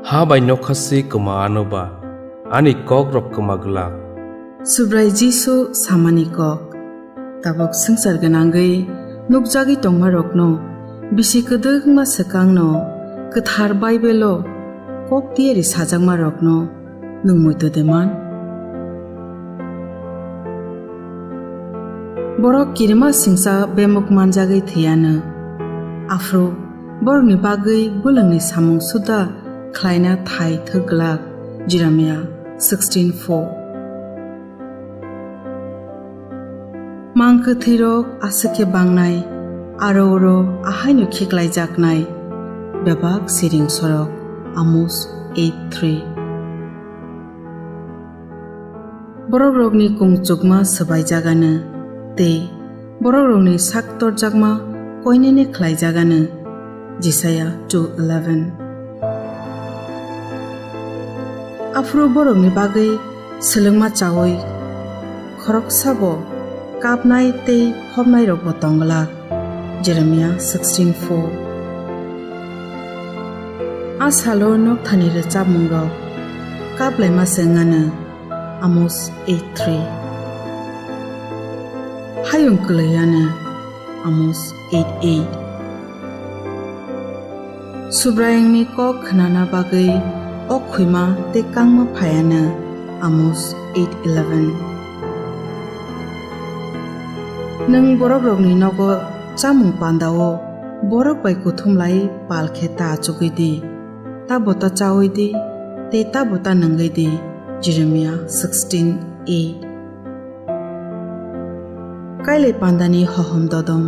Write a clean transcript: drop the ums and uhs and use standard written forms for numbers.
Habai no khasi kumanoba ani kogrop kumagla. Subrai jisu samani kok tabok sengsar ganangai nukjagi tongma rokno bisi kedegma sekangno kethar baibelo kok tieri sajangma rokno nungmoito deman borok kirima singsa bemuk manjagai thiyana afro borokni bagai bulangni samung suda khlaina thai thoglak Jeremiah 16:4 Mangke thirok asake bangnai aro ahaino khiklai jaknai bebak siring sorok Amos 8:3 Borok rokni kungchukma sabai jagana te borok rokni saktor jakma koinene khlai jagana Jesaja 2:11 Afro borokni bagai selengma chawoi khorok sabo kapnai te homnai rok botongla Jeremiah 16:4 Asalo nok thani re chamung rok kaplai ma sengana Amos 8:3 Hayung kulayana Amos 8:8 Subrayangni kok khnana bagai okhuima te kangma phayana Amos 8:11 Nang borok rokni nogo chamung pandao borok bai kuthumlai palkheta chukidi tabota chaoidi te tabota nangaidi Jeremiah 16:8 Kaile pandani hohom dodom